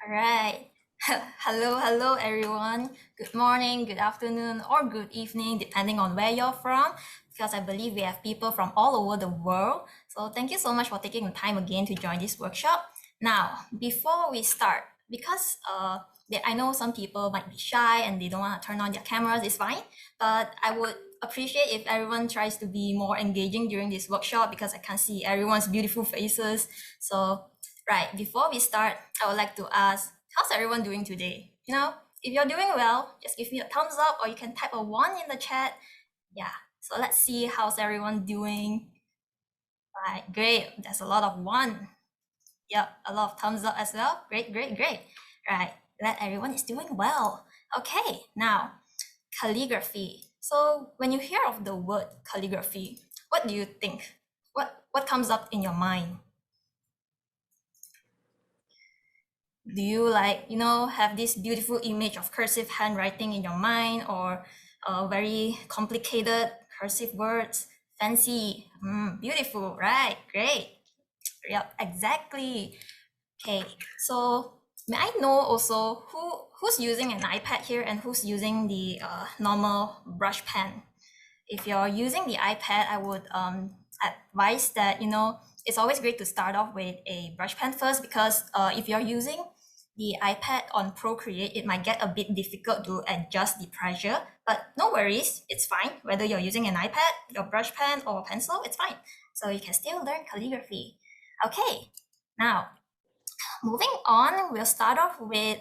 All right. Hello, everyone. Good morning, good afternoon, or good evening, depending on where you're from, because I believe we have people from all over the world. So thank you so much for taking the time again to join this workshop. Now, before we start, because I know some people might be shy and they don't want to turn on their cameras, it's fine. But I would appreciate if everyone tries to be more engaging during this workshop because I can see everyone's beautiful faces. So right, before we start, I would like to ask, how's everyone doing today? If you're doing well, just give me a thumbs up or you can type a one in the chat. Yeah, so let's see how's everyone doing. Right, great. There's a lot of one. Yep, a lot of thumbs up as well. Great. Right, glad everyone is doing well. Okay, now calligraphy. So when you hear of the word calligraphy, what do you think? What comes up in your mind? Do you have this beautiful image of cursive handwriting in your mind or very complicated cursive words? Fancy, beautiful, right? Great. Yep, exactly. Okay, so may I know also who's using an iPad here and who's using the normal brush pen? If you're using the iPad, I would advise that it's always great to start off with a brush pen first because if you're using the iPad on Procreate, it might get a bit difficult to adjust the pressure. But no worries, it's fine. Whether you're using an iPad, your brush pen, or pencil, it's fine. So you can still learn calligraphy. Okay, now moving on, we'll start off with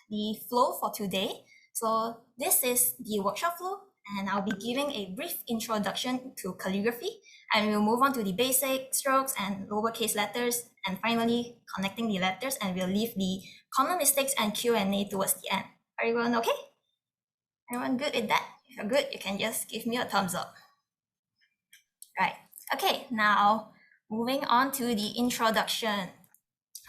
the flow for today. So this is the workshop flow, and I'll be giving a brief introduction to calligraphy, and we'll move on to the basic strokes and lowercase letters, and finally connecting the letters, and we'll leave the common mistakes and Q&A towards the end. Are everyone okay? Everyone good with that? If you're good, you can just give me a thumbs up. Right. Okay, now moving on to the introduction.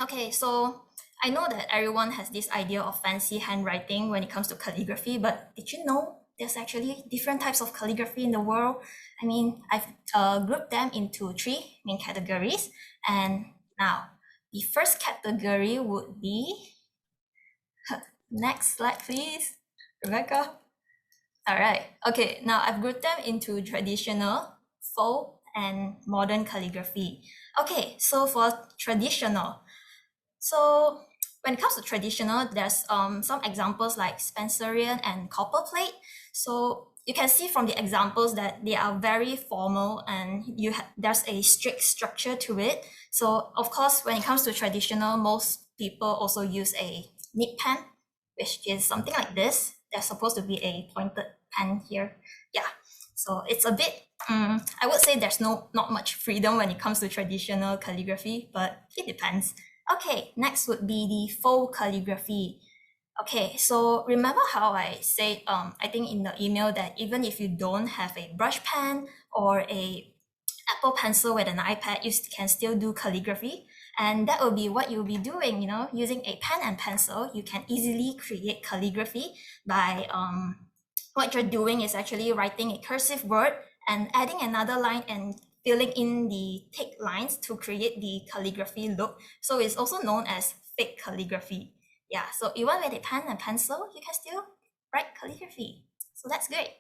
Okay, so I know that everyone has this idea of fancy handwriting when it comes to calligraphy, but did you know there's actually different types of calligraphy in the world? I mean, I've grouped them into three main categories. And now, the first category would be, next slide, please, Rebecca. All right. Okay, now I've grouped them into traditional, folk, and modern calligraphy. Okay, so for traditional, so when it comes to traditional, there's some examples like Spencerian and copperplate. So you can see from the examples that they are very formal and there's a strict structure to it. So of course, when it comes to traditional, most people also use a nib pen, which is something like this. There's supposed to be a pointed pen here. Yeah. So it's a bit I would say there's not much freedom when it comes to traditional calligraphy, but it depends. Okay, next would be the faux calligraphy. Okay, so remember how I said, I think in the email that even if you don't have a brush pen or a Apple Pencil with an iPad, you can still do calligraphy. And that will be what you'll be doing, using a pen and pencil. You can easily create calligraphy by what you're doing is actually writing a cursive word and adding another line and filling in the thick lines to create the calligraphy look. So it's also known as fake calligraphy. Yeah, so even with a pen and pencil, you can still write calligraphy. So that's great.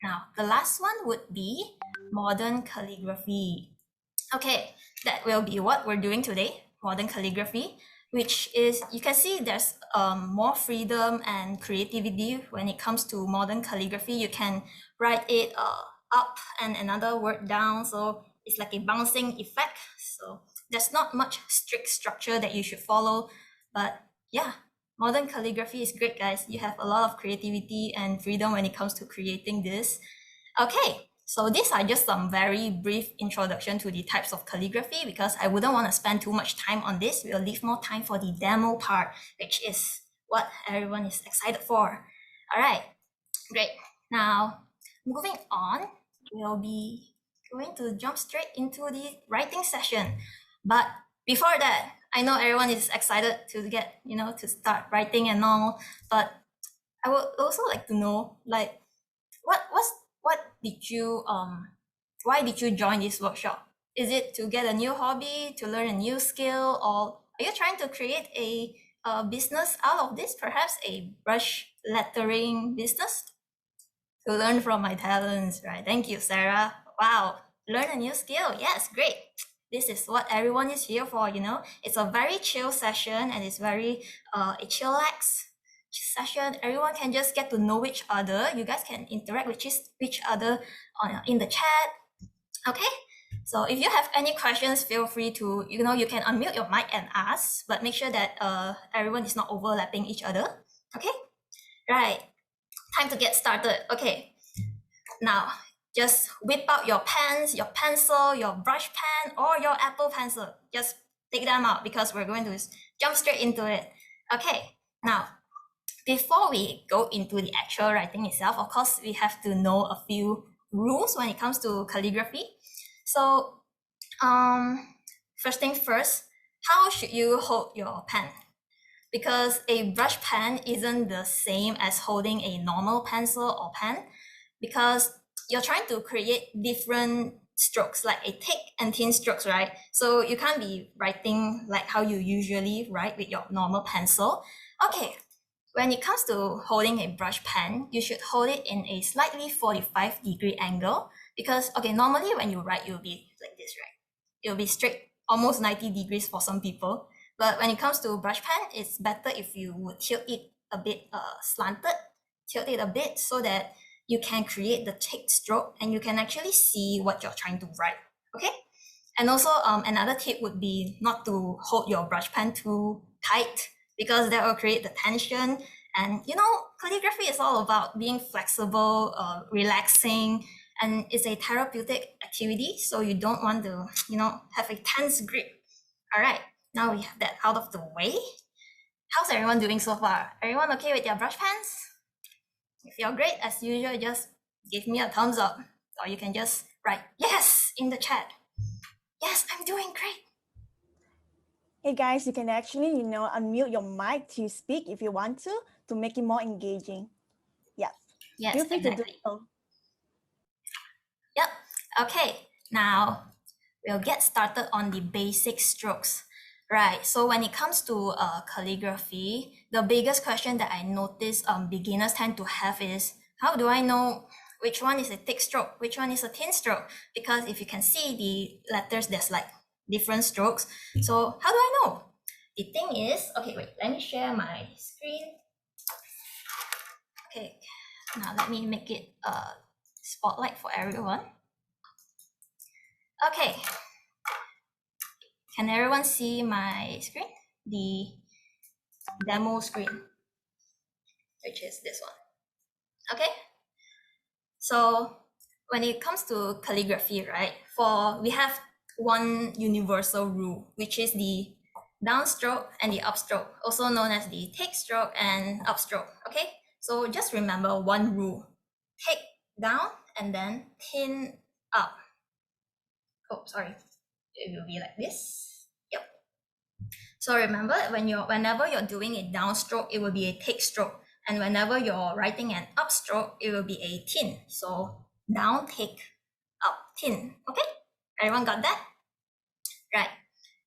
Now, the last one would be modern calligraphy. Okay, that will be what we're doing today, modern calligraphy, which is, you can see there's more freedom and creativity when it comes to modern calligraphy. You can write it up and another word down, so it's like a bouncing effect. So there's not much strict structure that you should follow, but yeah, modern calligraphy is great, guys. You have a lot of creativity and freedom when it comes to creating this. Okay, so these are just some very brief introduction to the types of calligraphy because I wouldn't want to spend too much time on this. We'll leave more time for the demo part, which is what everyone is excited for. All right, great. Now, moving on, we'll be going to jump straight into the writing session. But before that, I know everyone is excited to get, to start writing and all, but I would also like to know, like, what did you why did you join this workshop? Is it to get a new hobby, to learn a new skill, or are you trying to create a a business out of this, perhaps a brush lettering business to learn from my talents, right? Thank you, Sarah. Wow, learn a new skill. Yes, great. This is what everyone is here for, you know. It's a very chill session and it's very a chillax session. Everyone can just get to know each other. You guys can interact with each other in the chat. Okay. So if you have any questions, feel free to, you know, you can unmute your mic and ask, but make sure that everyone is not overlapping each other. Okay. Right. Time to get started. Okay. Now, just whip out your pens, your pencil, your brush pen, or your Apple Pencil. Just take them out because we're going to jump straight into it. Okay, now, before we go into the actual writing itself, of course, we have to know a few rules when it comes to calligraphy. So, first thing first, how should you hold your pen? Because a brush pen isn't the same as holding a normal pencil or pen, because you're trying to create different strokes, like a thick and thin strokes, right? So you can't be writing like how you usually write with your normal pencil. Okay, when it comes to holding a brush pen, you should hold it in a slightly 45-degree angle, because, okay, normally when you write, you'll be like this, right? It'll be straight, almost 90 degrees for some people. But when it comes to brush pen, it's better if you would tilt it a bit slanted, tilt it a bit so that you can create the thick stroke and you can actually see what you're trying to write, okay? And also another tip would be not to hold your brush pen too tight, because that will create the tension. And you know, calligraphy is all about being flexible, relaxing, and it's a therapeutic activity, so you don't want to, you know, have a tense grip. All right, now we have that out of the way. How's everyone doing so far? Everyone okay with their brush pens? If you're great, as usual, just give me a thumbs up, or you can just write yes in the chat. Yes, I'm doing great. Hey guys, you can actually, unmute your mic to speak if you want to make it more engaging. Yes. Yes, Feel free exactly. to do so. Yep. Okay, now we'll get started on the basic strokes. Right, so when it comes to calligraphy, the biggest question that I notice beginners tend to have is, how do I know which one is a thick stroke, which one is a thin stroke? Because if you can see the letters, there's like different strokes. So how do I know? The thing is, okay, wait, let me share my screen. Okay, now let me make it a spotlight for everyone. Okay, can everyone see my screen? The demo screen, which is this one. Okay, so when it comes to calligraphy, right, we have one universal rule, which is the downstroke and the upstroke, also known as the take stroke and upstroke. Okay, so just remember one rule: take down and then thin up. Oh, sorry, it will be like this. Yep. So remember, whenever you're doing a downstroke, it will be a take stroke. And whenever you're writing an upstroke, it will be a thin. So down, take, up, thin. Okay? Everyone got that? Right.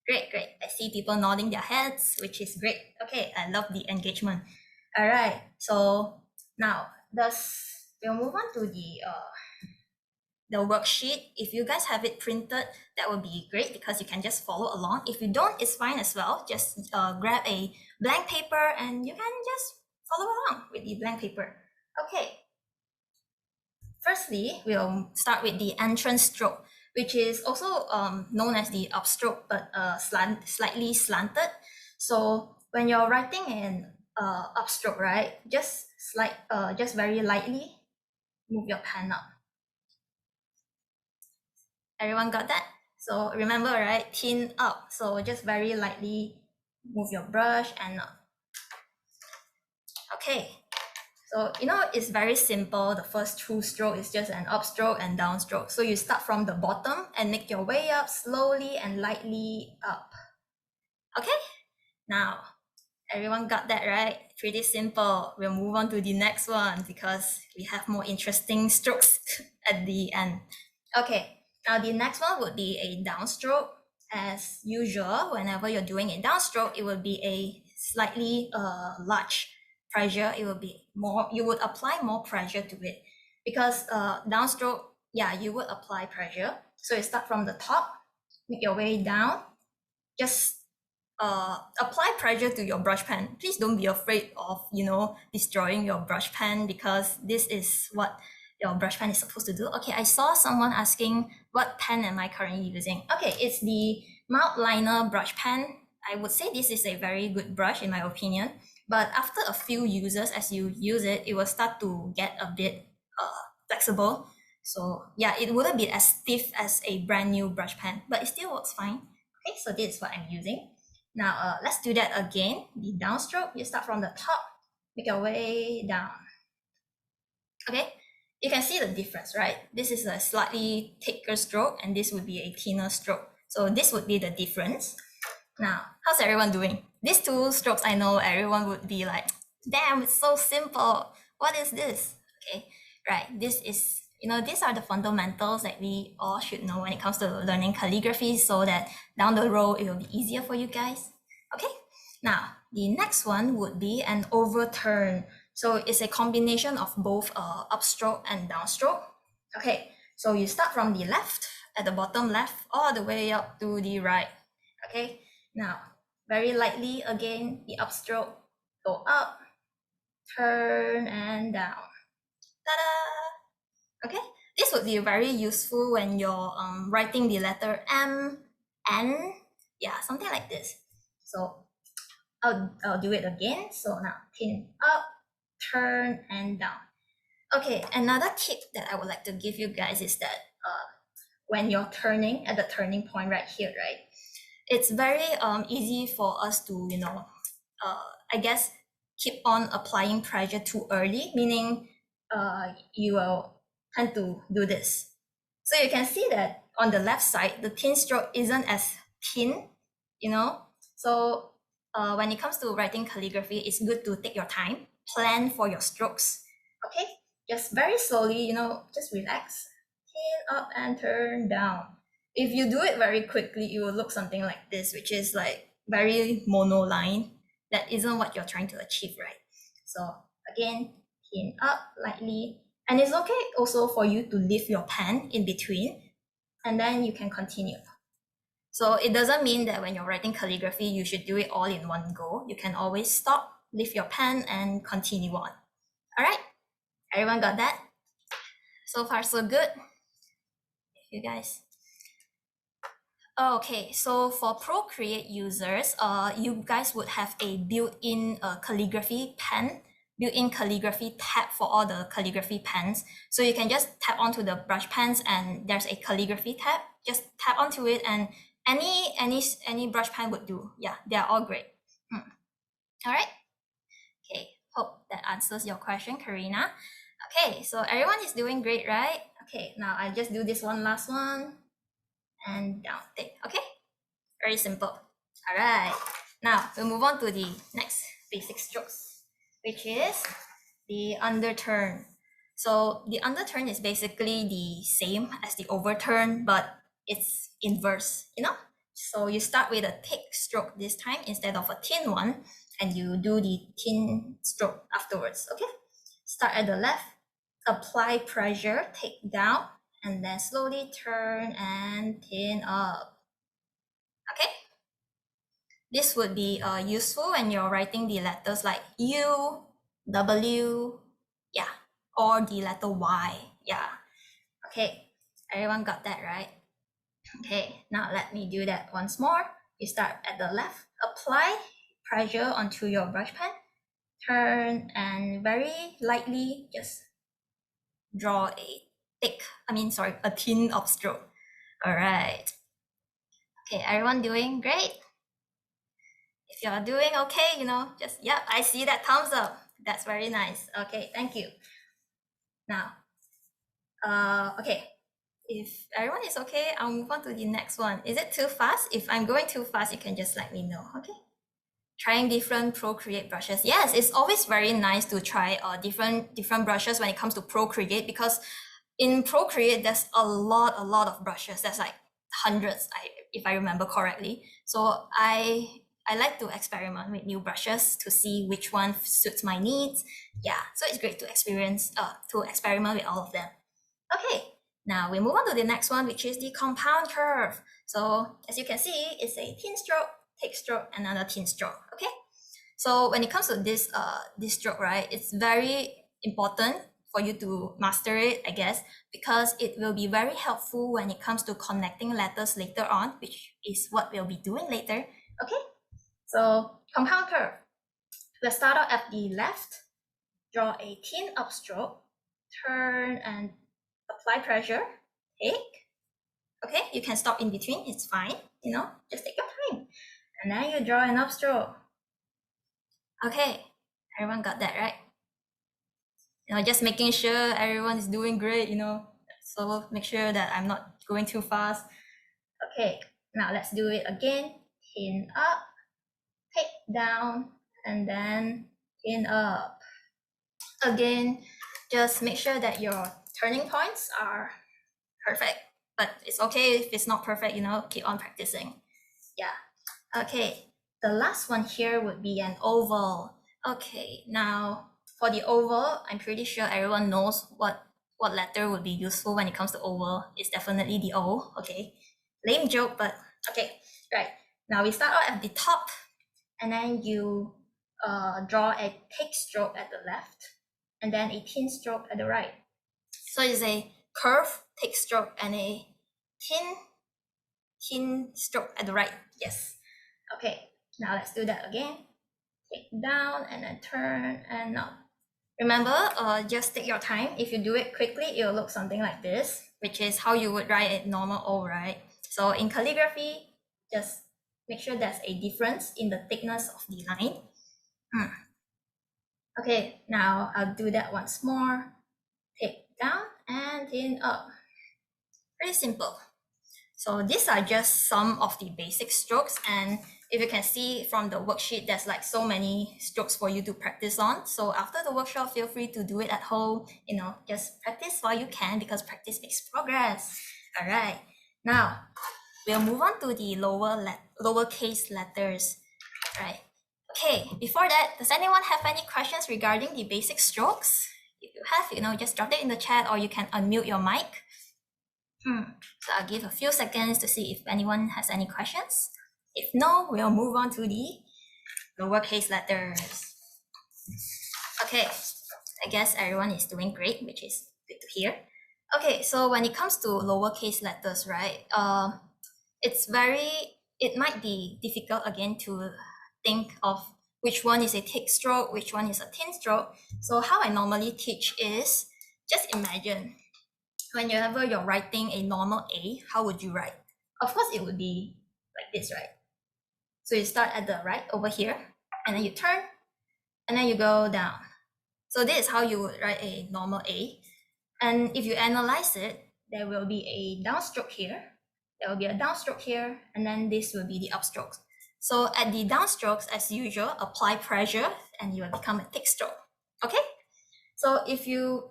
Great, great. I see people nodding their heads, which is great. Okay, I love the engagement. All right. So now we'll move on to the worksheet. If you guys have it printed, that would be great because you can just follow along. If you don't, it's fine as well. Just grab a blank paper and you can just follow along with the blank paper. Okay. Firstly, we'll start with the entrance stroke, which is also known as the upstroke, but slightly slanted. So when you're writing an upstroke, right, just very lightly move your pen up. Everyone got that? So remember, right? Thin up. So just very lightly move your brush and up. Okay. So, you know, it's very simple. The first two strokes is just an upstroke and downstroke. So you start from the bottom and make your way up slowly and lightly up. Okay? Now, everyone got that, right? Pretty simple. We'll move on to the next one because we have more interesting strokes at the end. Okay. Now the next one would be a downstroke. As usual, whenever you're doing a downstroke, it will be a slightly large pressure, it will be more, you would apply more pressure to it, because downstroke, yeah, you would apply pressure. So you start from the top, make your way down, just apply pressure to your brush pen. Please don't be afraid of, destroying your brush pen, because this is what your brush pen is supposed to do. Okay, I saw someone asking what pen am I currently using. Okay, it's the Mount Liner brush pen. I would say this is a very good brush in my opinion, but after a few uses, as you use it, it will start to get a bit flexible. So yeah, it wouldn't be as stiff as a brand new brush pen, but it still works fine. Okay, so this is what I'm using. Now let's do that again. The downstroke, you start from the top, make your way down. Okay, you can see the difference, right? This is a slightly thicker stroke and this would be a thinner stroke. So this would be the difference. Now, how's everyone doing? These two strokes, I know everyone would be like, damn, it's so simple. What is this? Okay, right, this is, these are the fundamentals that we all should know when it comes to learning calligraphy, so that down the road it will be easier for you guys. Okay, now the next one would be an overturn. So it's a combination of both upstroke and downstroke. Okay, so you start from the left, at the bottom left, all the way up to the right. Okay, now very lightly again, the upstroke, go up, turn and down. Ta-da! Okay, this would be very useful when you're writing the letter M, N, yeah, something like this. So I'll do it again. So now pin up, turn and down. Okay, another tip that I would like to give you guys is that when you're turning at the turning point right here, right, it's very easy for us to, I guess, keep on applying pressure too early, meaning you will tend to do this. So you can see that on the left side, the thin stroke isn't as thin, So when it comes to writing calligraphy, it's good to take your time, plan for your strokes. Okay, just very slowly, just relax, thin up and turn down. If you do it very quickly, it will look something like this, which is like very monoline. That isn't what you're trying to achieve, right? So again, pin up lightly. And it's okay also for you to lift your pen in between, and then you can continue. So it doesn't mean that when you're writing calligraphy, you should do it all in one go. You can always stop, lift your pen, and continue on. All right, everyone got that? So far, so good. You guys. Okay, so for Procreate users, you guys would have a built-in calligraphy pen, built-in calligraphy tab for all the calligraphy pens. So you can just tap onto the brush pens and there's a calligraphy tab. Just tap onto it and any brush pen would do. Yeah, they're all great. All right. Okay, hope that answers your question, Karina. Okay, so everyone is doing great, right? Okay, now I just do this one last one and down thick. Okay, very simple. All right, now we'll move on to the next basic strokes, which is the underturn. So the underturn is basically the same as the overturn, but it's inverse, So you start with a thick stroke this time instead of a thin one, and you do the thin stroke afterwards, okay? Start at the left, apply pressure, take down, and then slowly turn and pin up. Okay? This would be useful when you're writing the letters like U, W, yeah, or the letter Y, yeah. Okay, everyone got that, right? Okay, now let me do that once more. You start at the left, apply pressure onto your brush pen, turn, and very lightly just draw a thin upstroke. All right. Okay, everyone doing great? If you're doing okay, just, yeah, I see that thumbs up. That's very nice. Okay, thank you. Now, okay, if everyone is okay, I'll move on to the next one. Is it too fast? If I'm going too fast, you can just let me know, okay? Trying different Procreate brushes. Yes, it's always very nice to try different brushes when it comes to Procreate, because in Procreate, there's a lot of brushes. There's like hundreds, if I remember correctly. So I I like to experiment with new brushes to see which one suits my needs. Yeah, so it's great to experiment with all of them. Okay, now we move on to the next one, which is the compound curve. So as you can see, it's a thin stroke, thick stroke, and another thin stroke. Okay, so when it comes to this stroke, right, it's very important for you to master it, I guess, because it will be very helpful when it comes to connecting letters later on, which is what we'll be doing later. Okay, so compound curve. We'll start out at the left, draw a thin upstroke, turn and apply pressure, take. Okay, you can stop in between, it's fine, just take your time. And then you draw an upstroke. Okay, everyone got that, right? Just making sure everyone is doing great, so make sure that I'm not going too fast. Okay, now let's do it again. Pin up, take down, and then pin up. Again, just make sure that your turning points are perfect, but it's okay if it's not perfect, keep on practicing. Yeah. Okay, the last one here would be an oval. Okay, now for the oval, I'm pretty sure everyone knows what letter would be useful when it comes to oval. It's definitely the O. Okay, lame joke, but okay, right. Now we start out at the top, and then you draw a thick stroke at the left, and then a thin stroke at the right. So it's a curve, thick stroke, and a thin stroke at the right. Yes. Okay, now let's do that again. Take down and then turn and up. Remember, just take your time. If you do it quickly, it will look something like this, which is how you would write a normal O, right? So in calligraphy, just make sure there's a difference in the thickness of the line. Okay, now I'll do that once more. Take down and thin up. Pretty simple. So these are just some of the basic strokes, and if you can see from the worksheet, there's like so many strokes for you to practice on. So after the workshop, feel free to do it at home, just practice while you can, because practice makes progress. All right, now we'll move on to the lowercase letters. All right. Okay, before that, does anyone have any questions regarding the basic strokes? If you have, just drop it in the chat, or you can unmute your mic. So I'll give a few seconds to see if anyone has any questions. If no, we'll move on to the lowercase letters. Okay, I guess everyone is doing great, which is good to hear. Okay, so when it comes to lowercase letters, right, it might be difficult again to think of which one is a thick stroke, which one is a thin stroke. So how I normally teach is, just imagine whenever you're writing a normal A, how would you write? Of course, it would be like this, right? So you start at the right over here, and then you turn, and then you go down. So this is how you would write a normal A. And if you analyze it, there will be a downstroke here, there will be a downstroke here, and then this will be the upstrokes. So at the downstrokes, as usual, apply pressure, and you will become a thick stroke. Okay? So if you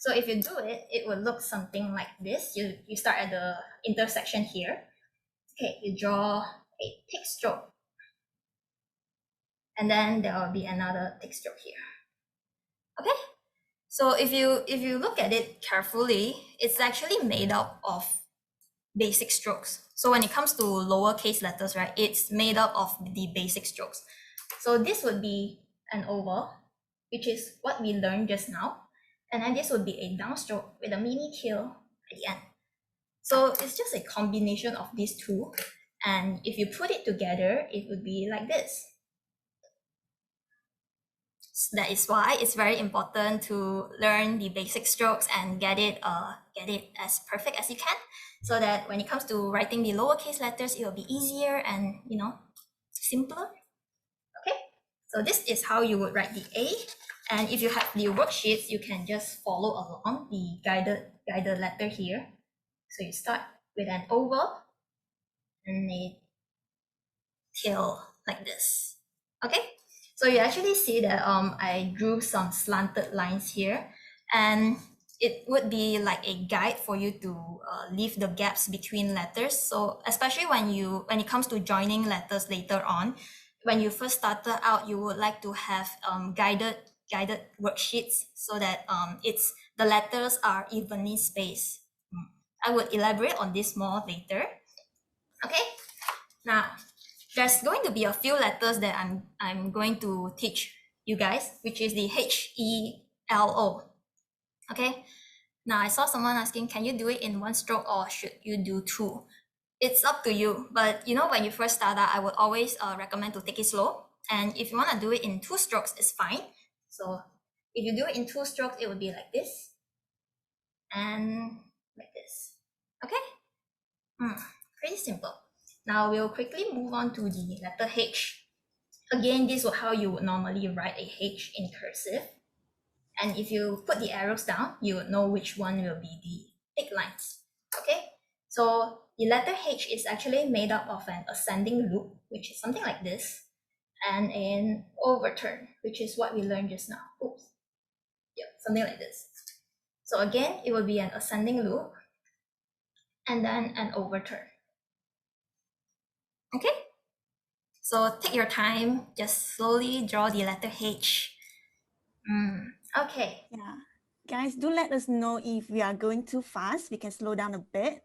do it, it will look something like this. You start at the intersection here. Okay, you draw a thick stroke. And then there will be another thick stroke here. Okay? So if you look at it carefully, it's actually made up of basic strokes. So when it comes to lowercase letters, right, it's made up of the basic strokes. So this would be an oval, which is what we learned just now. And then this would be a downstroke with a mini tail at the end. So it's just a combination of these two. And if you put it together, it would be like this. So that is why it's very important to learn the basic strokes and get it as perfect as you can, so that when it comes to writing the lowercase letters, it will be easier and simpler. Okay, so this is how you would write the A. And if you have the worksheets, you can just follow along the guided letter here. So you start with an oval and a tail like this. Okay, so you actually see that I drew some slanted lines here, and it would be like a guide for you to leave the gaps between letters. So especially when it comes to joining letters later on, when you first started out, you would like to have guided worksheets so that the letters are evenly spaced. I would elaborate on this more later. Okay, now there's going to be a few letters that I'm going to teach you guys, which is the HELO. Okay, now I saw someone asking, can you do it in one stroke or should you do two? It's up to you, but when you first start out, I would always recommend to take it slow. And if you want to do it in two strokes, it's fine. So if you do it in two strokes, it would be like this and like this. Okay, pretty simple. Now we'll quickly move on to the letter H. Again, this is how you would normally write a H in cursive. And if you put the arrows down, you would know which one will be the thick lines. Okay, so the letter H is actually made up of an ascending loop, which is something like this, and an overturn, which is what we learned just now. Oops. Yep, something like this. So again, it will be an ascending loop and then an overturn. Okay, so take your time, just slowly draw the letter H. Okay. Yeah. Guys, do let us know if we are going too fast. We can slow down a bit.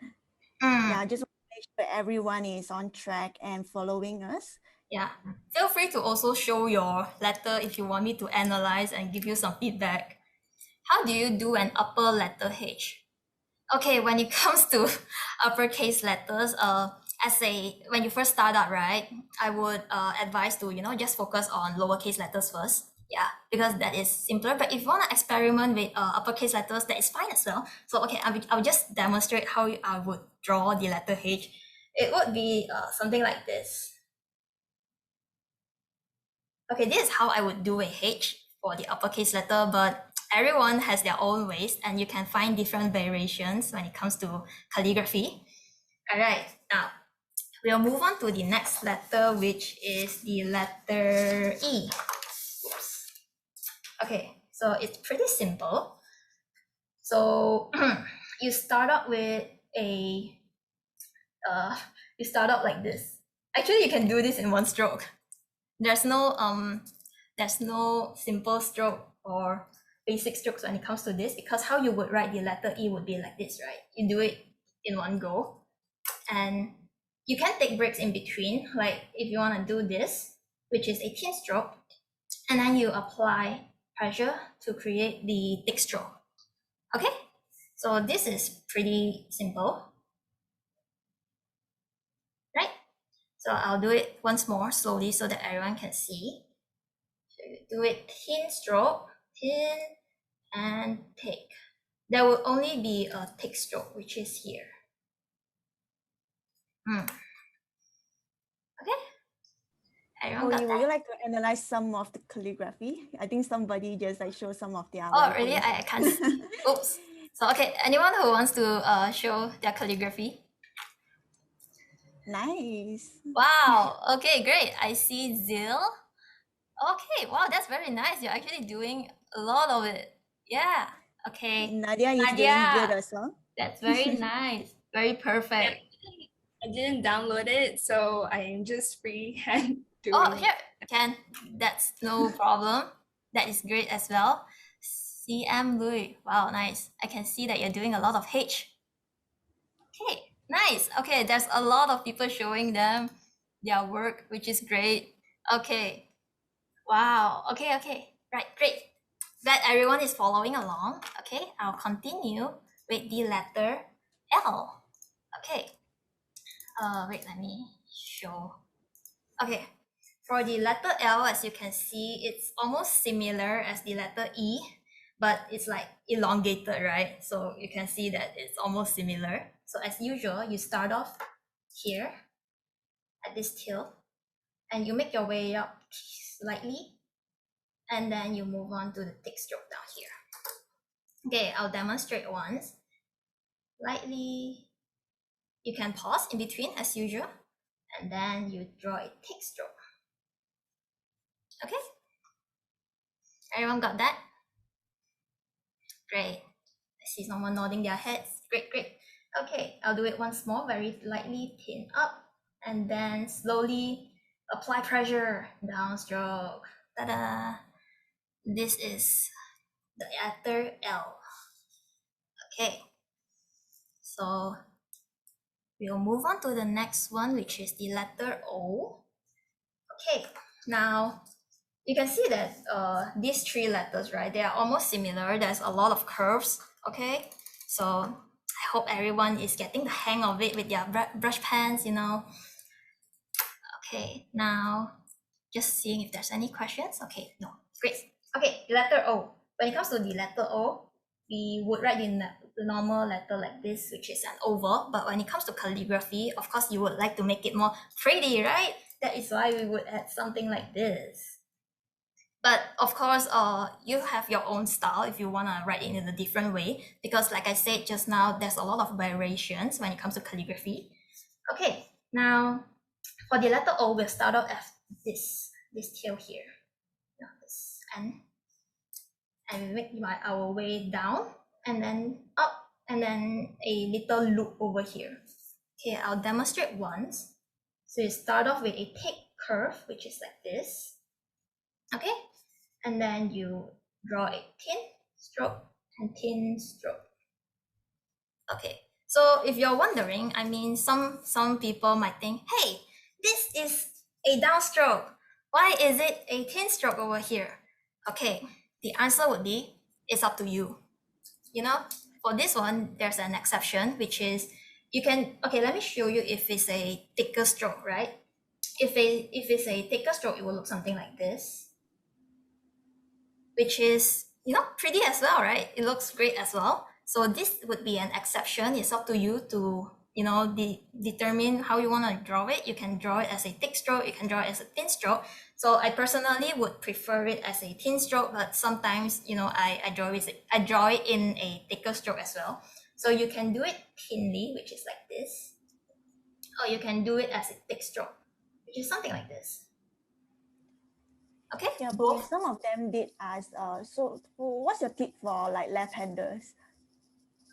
Yeah, just want to make sure everyone is on track and following us. Yeah, feel free to also show your letter if you want me to analyze and give you some feedback. How do you do an upper letter H? Okay, when it comes to uppercase letters, when you first start out, right, I would advise to just focus on lowercase letters first. Yeah, because that is simpler. But if you want to experiment with uppercase letters, that is fine as well. So okay, I'll just demonstrate how I would draw the letter H. It would be something like this. Okay, this is how I would do a H for the uppercase letter, but everyone has their own ways and you can find different variations when it comes to calligraphy. All right, now we'll move on to the next letter, which is the letter E. Oops. Okay, so it's pretty simple. So you start out with you start out like this. Actually, you can do this in one stroke. There's no simple stroke or basic strokes when it comes to this, because how you would write the letter E would be like this, right? You do it in one go, and you can take breaks in between, like if you want to do this, which is a thin stroke, and then you apply pressure to create the thick stroke. Okay, so this is pretty simple, right? So I'll do it once more slowly so that everyone can see. So you do it thin stroke, thin and thick. There will only be a thick stroke, which is here. Okay. Everyone got Would that? you like to analyze some of the calligraphy? I think somebody just show some of their Oh, writing. really? I can't see. Oops. So, okay, anyone who wants to show their calligraphy? Nice. Wow. Okay, great. I see Zil. Okay, wow, that's very nice. You're actually doing a lot of it. Yeah. Okay. Nadia is doing good Nadia, as well. that's very nice. Very perfect. I didn't download it, so I am just freehand doing Oh, it. here, Ken. That's no problem. That is great as well. CM Louis. Wow, nice. I can see that you're doing a lot of H. Okay, nice. Okay, there's a lot of people showing them their work, which is great. Okay. Wow. Okay, okay. Right, great. Glad everyone is following along. Okay, I'll continue with the letter L. Okay. Wait, let me show. Okay. For the letter L, as you can see, it's almost similar as the letter E, but it's like elongated, right? So you can see that it's almost similar. So as usual, you start off here at this tail, and you make your way up slightly, and then you move on to the thick stroke down here. Okay, I'll demonstrate once. Lightly, you can pause in between as usual, and then you draw a thick stroke. Okay? Everyone got that? Great. I see someone nodding their heads. Great, great. Okay, I'll do it once more, very lightly, pin up, and then slowly apply pressure, downstroke. Ta-da! This is the letter L. Okay, so we'll move on to the next one, which is the letter O. Okay, now you can see that these three letters, right, they are almost similar. There's a lot of curves. Okay, so I hope everyone is getting the hang of it with their brush pens, you know. Okay, now just seeing if there's any questions. Okay, no, great. Okay, the letter O. When it comes to the letter O, we would write in the normal letter like this, which is an oval. But when it comes to calligraphy, of course, you would like to make it more pretty, right? That is why we would add something like this. But of course, you have your own style if you want to write it in a different way, because like I said just now, there's a lot of variations when it comes to calligraphy. Okay, now for the letter O, we'll start off as this tail here, this N, and we make our way down and then up and then a little loop over here. Okay, I'll demonstrate once. So you start off with a thick curve, which is like this. Okay, and then you draw a thin stroke and thin stroke. Okay, so if you're wondering, I mean, some people might think, hey, this is a downstroke. Why is it a thin stroke over here? Okay, the answer would be, it's up to you. You know, for this one, there's an exception, which is you can, okay, let me show you if it's a thicker stroke, right? If it's a thicker stroke, it will look something like this, which is, you know, pretty as well, right? It looks great as well. So this would be an exception. It's up to you to, you know, determine how you want to draw it. You can draw it as a thick stroke, you can draw it as a thin stroke. So I personally would prefer it as a thin stroke, but sometimes, you know, I draw it in a thicker stroke as well. So you can do it thinly, which is like this, or you can do it as a thick stroke, which is something like this. Okay. Yeah, but some of them did ask, so what's your tip for like left-handers?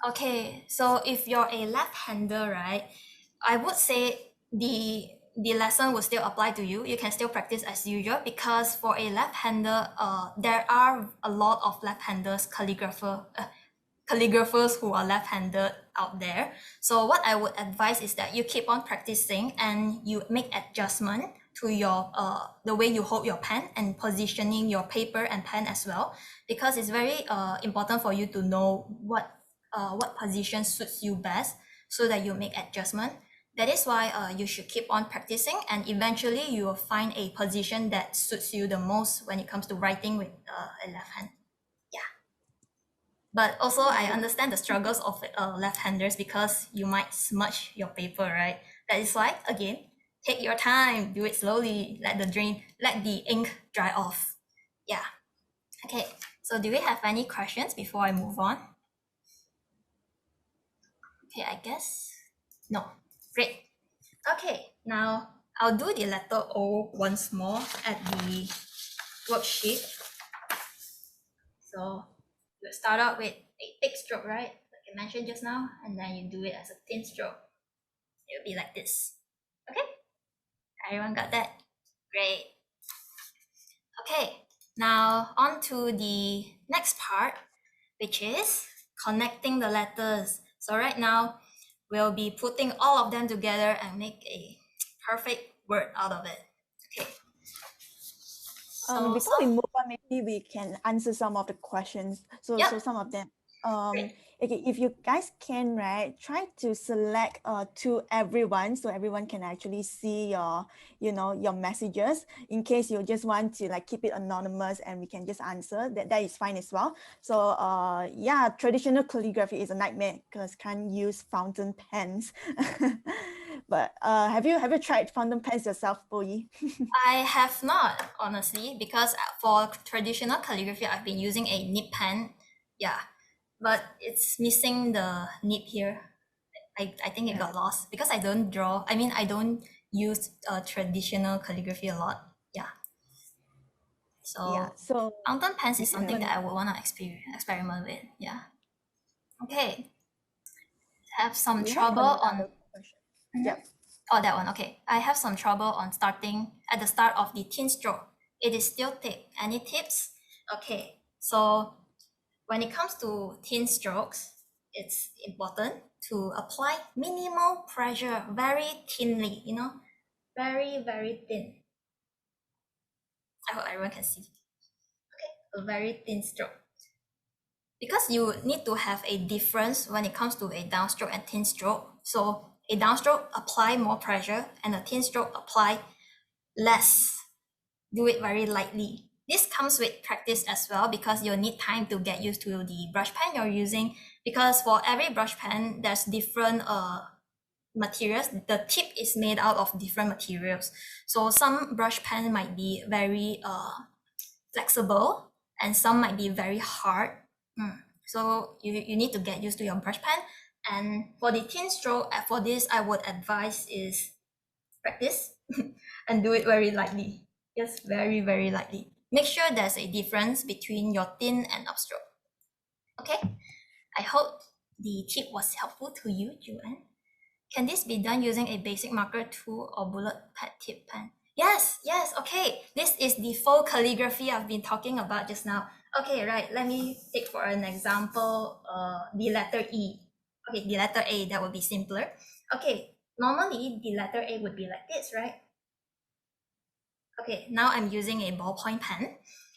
Okay, so if you're a left-hander, right, I would say the lesson will still apply to you. You can still practice as usual, because for a left-hander, there are a lot of left-handers calligraphers who are left-handed out there. So what I would advise is that you keep on practicing and you make adjustment to your the way you hold your pen and positioning your paper and pen as well, because it's very important for you to know what position suits you best, so that you make adjustment. That is why you should keep on practicing, and eventually you will find a position that suits you the most when it comes to writing with a left hand. But also, I understand the struggles of left-handers, because you might smudge your paper, right? That is why, again, take your time, do it slowly, let the ink dry off. Yeah. Okay, so do we have any questions before I move on? Okay, I guess no. Great. Okay, now I'll do the letter O once more at the worksheet. So you start out with a thick stroke, right? Like I mentioned just now, and then you do it as a thin stroke. It'll be like this. Okay? Everyone got that? Great. Okay, now on to the next part, which is connecting the letters. So right now, we'll be putting all of them together and make a perfect word out of it. Okay. Before we move on, maybe we can answer some of the questions. So some of them. Okay, if you guys can, right, try to select to everyone, so everyone can actually see your, you know, your messages. In case you just want to like keep it anonymous and we can just answer, that is fine as well. So yeah, traditional calligraphy is a nightmare because can't use fountain pens. But have you tried fountain pens yourself, Boyi? I have not, honestly, because for traditional calligraphy, I've been using a nib pen. Yeah, but it's missing the nib here. I think it got lost because I don't draw. I mean, I don't use traditional calligraphy a lot. Yeah. So fountain pens is something that I would want to experiment with. Yeah. Okay, have some We have trouble on. another question. Yep. Oh, that one. Okay, I have some trouble on starting at the start of the thin stroke. It is still thick. Any tips? Okay, so when it comes to thin strokes, it's important to apply minimal pressure very thinly, you know, very, very thin. I hope everyone can see. Okay, a very thin stroke. Because you need to have a difference when it comes to a downstroke and thin stroke. So a downstroke apply more pressure and a thin stroke apply less. Do it very lightly. This comes with practice as well because you'll need time to get used to the brush pen you're using, because for every brush pen there's different materials. The tip is made out of different materials. So some brush pen might be very flexible and some might be very hard. So you need to get used to your brush pen. And for the thin stroke, for this, I would advise is practice and do it very lightly. Just very, very lightly. Make sure there's a difference between your thin and upstroke. Okay, I hope the tip was helpful to you, Joanne. Can this be done using a basic marker tool or bullet pad tip pen? Yes, yes, okay. This is the faux calligraphy I've been talking about just now. Okay, right, let me take for an example the letter E. Okay, the letter A, that would be simpler. Okay, normally the letter A would be like this, right? Okay, now I'm using a ballpoint pen.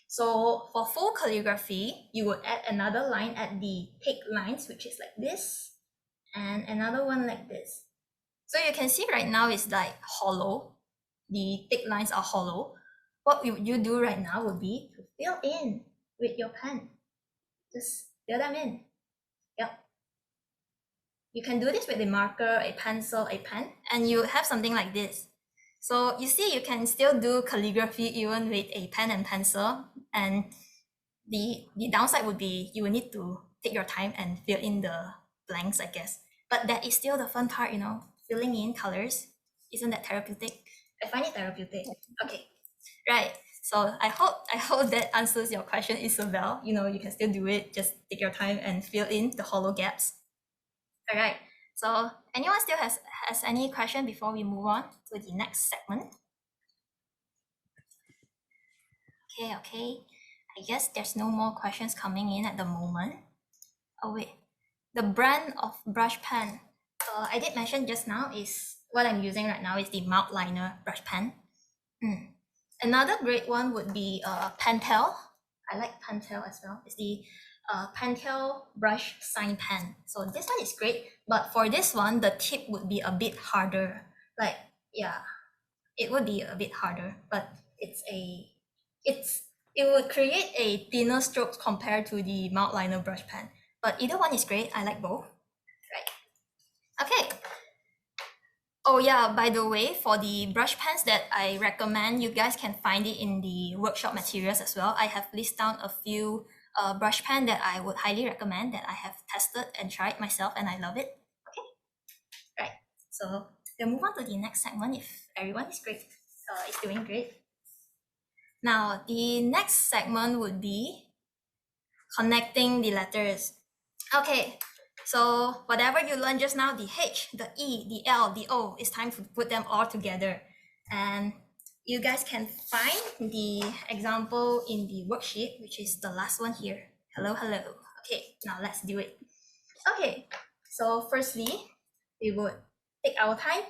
So for full calligraphy, you would add another line at the thick lines, which is like this, and another one like this. So you can see right now it's like hollow. The thick lines are hollow. What you do right now would be to fill in with your pen. Just fill them in. Yep. You can do this with a marker, a pencil, a pen, and you have something like this. So you see, you can still do calligraphy even with a pen and pencil. And the downside would be you will need to take your time and fill in the blanks, I guess. But that is still the fun part, you know, filling in colors. Isn't that therapeutic? I find it therapeutic. Okay, right. So I hope that answers your question, Isabel. You know, you can still do it. Just take your time and fill in the hollow gaps. All right. So anyone still has any question before we move on to the next segment? Okay. I guess there's no more questions coming in at the moment. Oh wait, the brand of brush pen I did mention just now is what I'm using right now is the Liner brush pen. Another great one would be Pentel. I like Pentel as well. It's the Pentel brush sign pen. So this one is great, but for this one, the tip would be a bit harder. Like, yeah, it would be a bit harder, but it would create a thinner strokes compared to the Liner brush pen. But either one is great. I like both. Right. Okay. Oh yeah, by the way, for the brush pens that I recommend, you guys can find it in the workshop materials as well. I have listed down a few brush pen that I would highly recommend that I have tested and tried myself and I love it. Okay, right. So we'll move on to the next segment if everyone is great, is doing great. Now, the next segment would be connecting the letters. Okay, so whatever you learned just now, the H, the E, the L, the O, it's time to put them all together. And you guys can find the example in the worksheet, which is the last one here. Hello. Okay, now let's do it. Okay, so firstly, we would take our time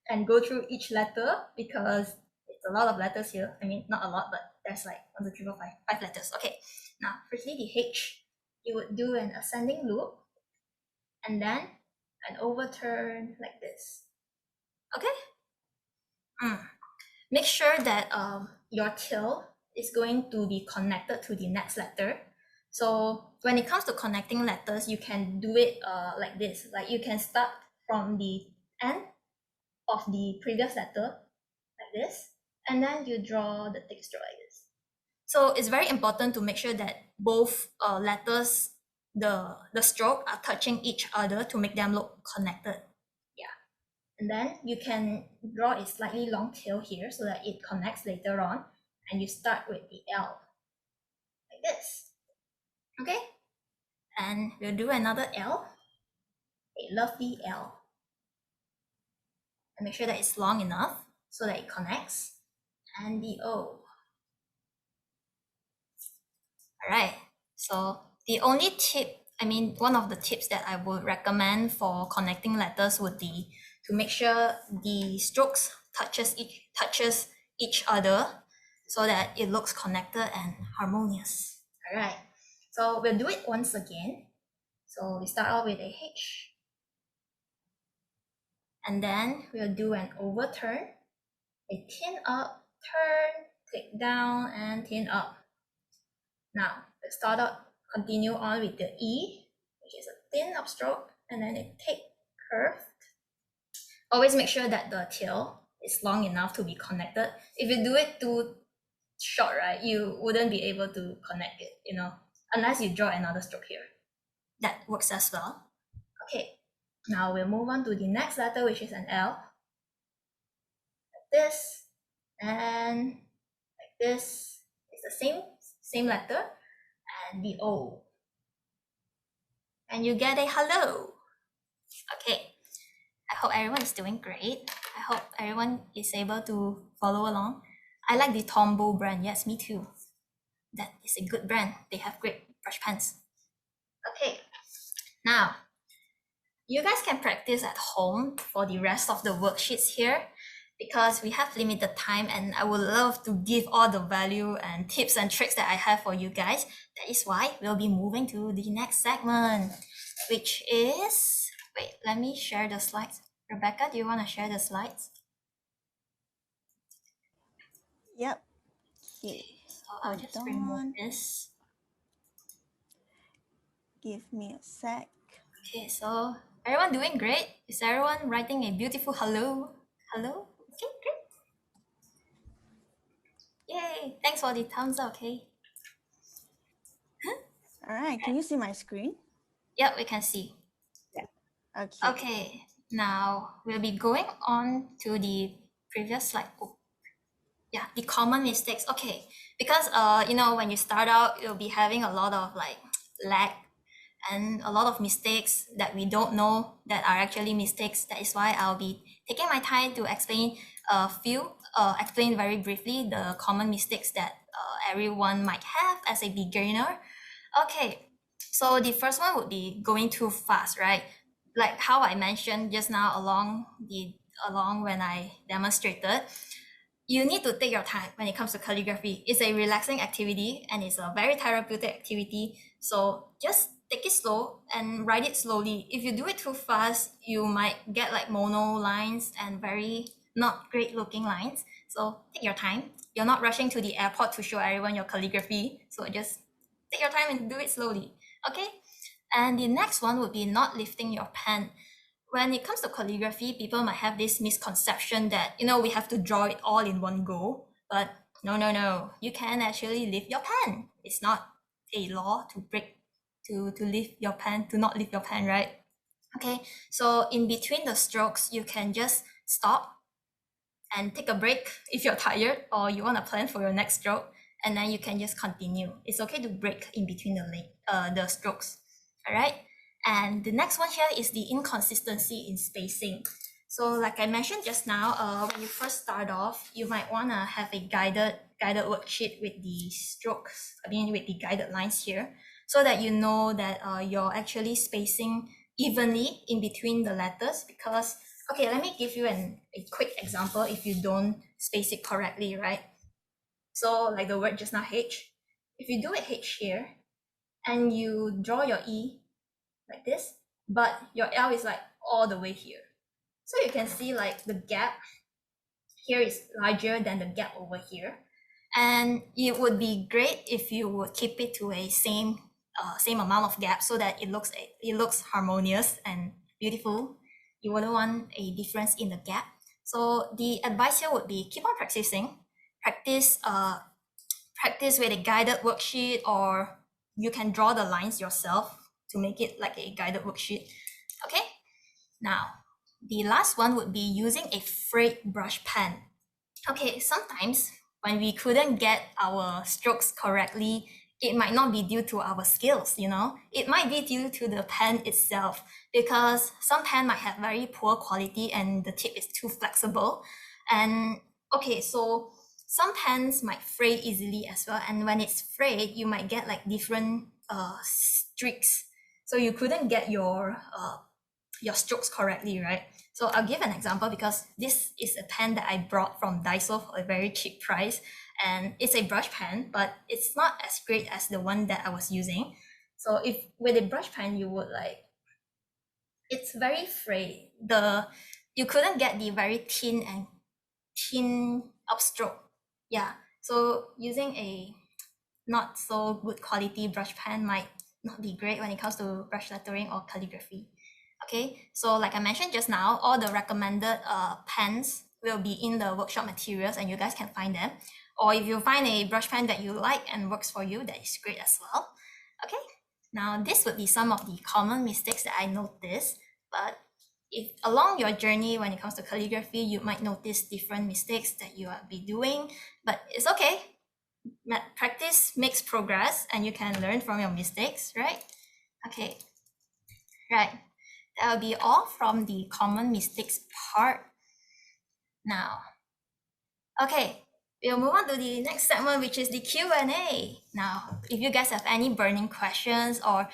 and go through each letter because it's a lot of letters here. I mean, not a lot, but there's like 1, 2, 3, 4, 5, 5 letters. Okay, now firstly, the H, you would do an ascending loop and then an overturn like this. Okay? Make sure that your tail is going to be connected to the next letter. So when it comes to connecting letters, you can do it like this. Like you can start from the end of the previous letter like this, and then you draw the thick stroke like this. So it's very important to make sure that both letters, the stroke are touching each other to make them look connected. Yeah. And then you can draw a slightly long tail here so that it connects later on. And you start with the L like this. Okay? And we'll do another L, a lovely L. And make sure that it's long enough so that it connects. And the O. All right, so the only tip, one of the tips that I would recommend for connecting letters would be to make sure the strokes touches each other so that it looks connected and harmonious. All right, so we'll do it once again. So we start off with a H. And then we'll do an overturn, a thin up, turn, click down, and thin up. Now, let's start out, continue on with the E, which is a thin upstroke, and then a thick curve. Always make sure that the tail is long enough to be connected. If you do it too short, right, you wouldn't be able to connect it, unless you draw another stroke here. That works as well. Okay, now we'll move on to the next letter, which is an L. Like this, and like this. It's the same letter, and the O. And you get a hello. Okay, I hope everyone is doing great. I hope everyone is able to follow along. I like the Tombow brand. Yes, me too. That is a good brand. They have great brush pens. Okay, now you guys can practice at home for the rest of the worksheets here because we have limited time and I would love to give all the value and tips and tricks that I have for you guys. That is why we'll be moving to the next segment, which is, wait, let me share the slides. Rebecca, do you want to share the slides? Yep. Okay. So I'll just remove this. Give me a sec. Okay, so everyone doing great? Is everyone writing a beautiful hello? Hello? Okay, great. Yay, thanks for the thumbs up, okay? All right, can you see my screen? Yep, we can see. Yeah. Okay. Okay, now we'll be going on to the previous slide. Oh, yeah, the common mistakes. Okay, because when you start out, you'll be having a lot of like lag and a lot of mistakes that we don't know that are actually mistakes. That is why I'll be taking my time to explain explain very briefly the common mistakes that everyone might have as a beginner. Okay, so the first one would be going too fast, right? Like how I mentioned just now along when I demonstrated, you need to take your time when it comes to calligraphy. It's a relaxing activity and it's a very therapeutic activity. So just take it slow and write it slowly. If you do it too fast, you might get like mono lines and very not great looking lines. So take your time. You're not rushing to the airport to show everyone your calligraphy. So just take your time and do it slowly. Okay? And the next one would be not lifting your pen. When it comes to calligraphy, people might have this misconception that, we have to draw it all in one go. But no. You can actually lift your pen. It's not a law to lift your pen, to not lift your pen, right? Okay, so in between the strokes, you can just stop and take a break if you're tired or you want to plan for your next stroke, and then you can just continue. It's okay to break in between the strokes. All right. And the next one here is the inconsistency in spacing. So like I mentioned just now, when you first start off, you might want to have a guided worksheet with the strokes, with the guided lines here, so that you know that you're actually spacing evenly in between the letters. Because, okay, let me give you a quick example if you don't space it correctly, right? So like the word just now, H, if you do a H here and you draw your E like this, but your L is like all the way here. So you can see like the gap here is larger than the gap over here. And it would be great if you would keep it to a same amount of gap so that it looks harmonious and beautiful. You wouldn't want a difference in the gap. So the advice here would be keep on practicing. Practice with a guided worksheet, or you can draw the lines yourself to make it like a guided worksheet. Okay, now the last one would be using a frayed brush pen. Okay, sometimes when we couldn't get our strokes correctly it might not be due to our skills, you know. It might be due to the pen itself, because some pen might have very poor quality and the tip is too flexible. And okay, so some pens might fray easily as well, and when it's frayed, you might get like different streaks, so you couldn't get your strokes correctly, right? So I'll give an example, because this is a pen that I brought from Daiso for a very cheap price, and it's a brush pen, but it's not as great as the one that I was using. So if with a brush pen, you would like, it's very frayed. You couldn't get the very thin upstroke. Yeah. So using a not so good quality brush pen might not be great when it comes to brush lettering or calligraphy. Okay, so like I mentioned just now, all the recommended pens will be in the workshop materials, and you guys can find them. Or if you find a brush pen that you like and works for you, that is great as well. Okay, now this would be some of the common mistakes that I noticed, but if along your journey when it comes to calligraphy, you might notice different mistakes that you will be doing, but it's okay. Practice makes progress, and you can learn from your mistakes, right? Okay, right. That will be all from the common mistakes part. Now, okay, we'll move on to the next segment, which is the Q&A. Now, if you guys have any burning questions or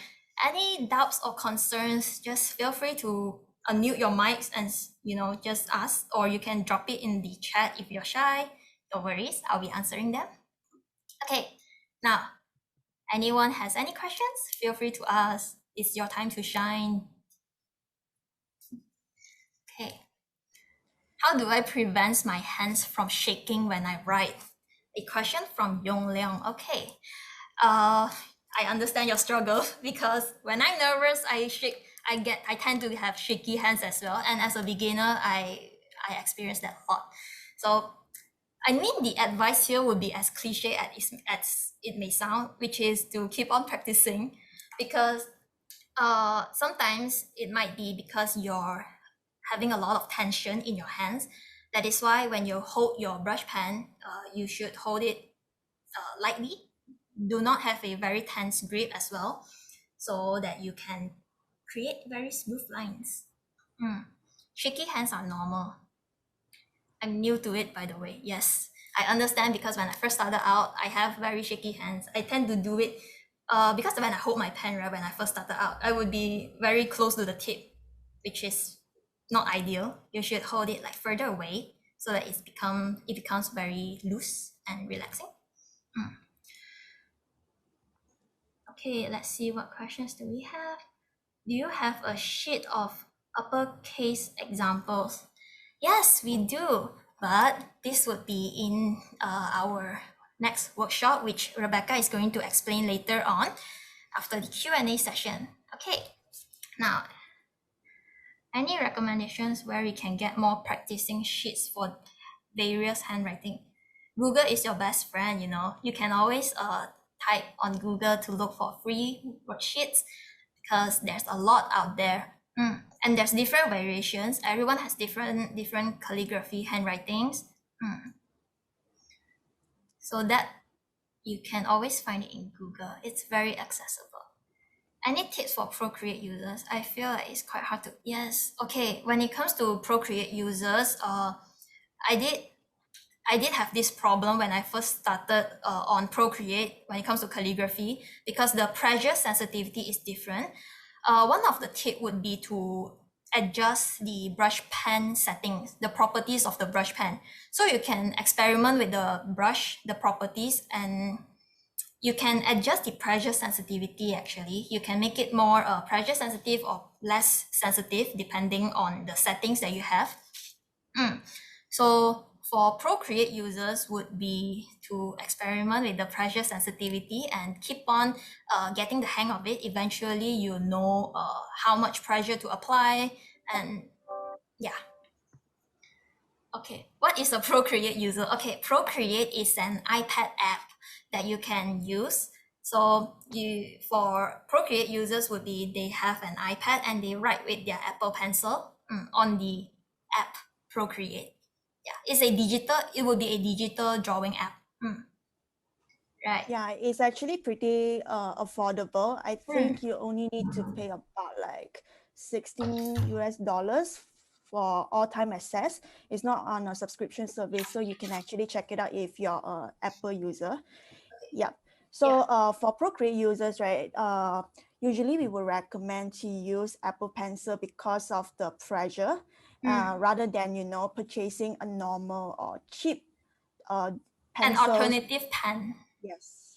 any doubts or concerns, just feel free to unmute your mics and just ask, or you can drop it in the chat if you're shy. No worries, I'll be answering them. Okay, now, anyone has any questions? Feel free to ask. It's your time to shine. Okay. How do I prevent my hands from shaking when I write? A question from Yong Leong. Okay. I understand your struggle, because when I'm nervous, I tend to have shaky hands as well. And as a beginner, I experience that a lot. So I mean, the advice here would be as cliche as it may sound, which is to keep on practicing, because sometimes it might be because you're having a lot of tension in your hands. That is why when you hold your brush pen, you should hold it lightly. Do not have a very tense grip as well, so that you can create very smooth lines. Shaky hands are normal. I'm new to it, by the way. Yes, I understand, because when I first started out, I have very shaky hands. I tend to do it because when I hold my pen, right, when I first started out, I would be very close to the tip, which is not ideal. You should hold it like further away, so that it becomes very loose and relaxing. Okay, let's see, what questions do we have? Do you have a sheet of uppercase examples? Yes, we do, but this would be in our next workshop, which Rebecca is going to explain later on after the Q&A session. Okay, now, any recommendations where we can get more practicing sheets for various handwriting? Google is your best friend, you know. You can always type on Google to look for free worksheets, because there's a lot out there. And there's different variations. Everyone has different calligraphy handwritings. So that you can always find it in Google. It's very accessible. Any tips for Procreate users? I feel like it's quite hard to, yes. Okay, when it comes to Procreate users, I did have this problem when I first started on Procreate when it comes to calligraphy, because the pressure sensitivity is different. One of the tips would be to adjust the brush pen settings, the properties of the brush pen. So you can experiment with the brush, the properties, and you can adjust the pressure sensitivity actually. You can make it more pressure sensitive or less sensitive depending on the settings that you have. So for Procreate users would be to experiment with the pressure sensitivity and keep on getting the hang of it. Eventually, you know how much pressure to apply, and yeah. Okay, what is a Procreate user? Okay, Procreate is an iPad app that you can use. So for Procreate users would be they have an iPad and they write with their Apple Pencil on the app Procreate. Yeah, it will be a digital drawing app. Right. Yeah, it's actually pretty affordable. I Hmm. think you only need to pay about like 16 US dollars for all time access. It's not on a subscription service, so you can actually check it out if you're a Apple user. Yeah. Yeah. So for Procreate users, right, usually we would recommend to use Apple Pencil because of the pressure, Hmm. rather than, purchasing a normal or cheap An pencils. alternative pen. Yes.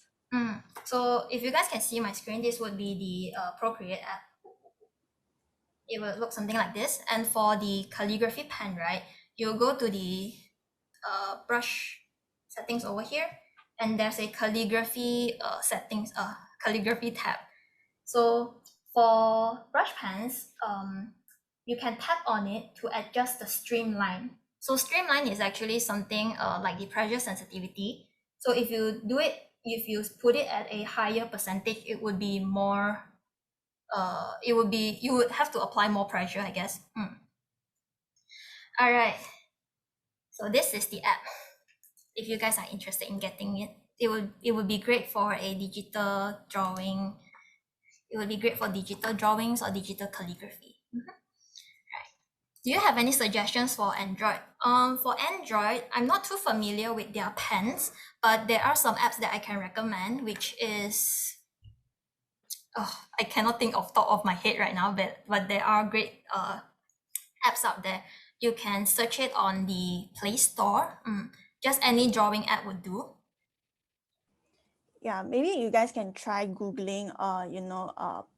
So if you guys can see my screen, this would be the Procreate app. It will look something like this. And for the calligraphy pen, right, you go to the brush settings over here, and there's a calligraphy calligraphy tab. So for brush pens, you can tap on it to adjust the streamline. So streamline is actually something like the pressure sensitivity. So if you put it at a higher percentage, it would be more, you would have to apply more pressure, I guess. All right. So this is the app. If you guys are interested in getting it, it would be great for a digital drawing. It would be great for digital drawings or digital calligraphy. Do you have any suggestions for Android? For Android, I'm not too familiar with their pens, but there are some apps that I can recommend, which is, I cannot think off top of my head right now, but there are great apps out there. You can search it on the Play Store. Just any drawing app would do. Yeah, maybe you guys can try Googling,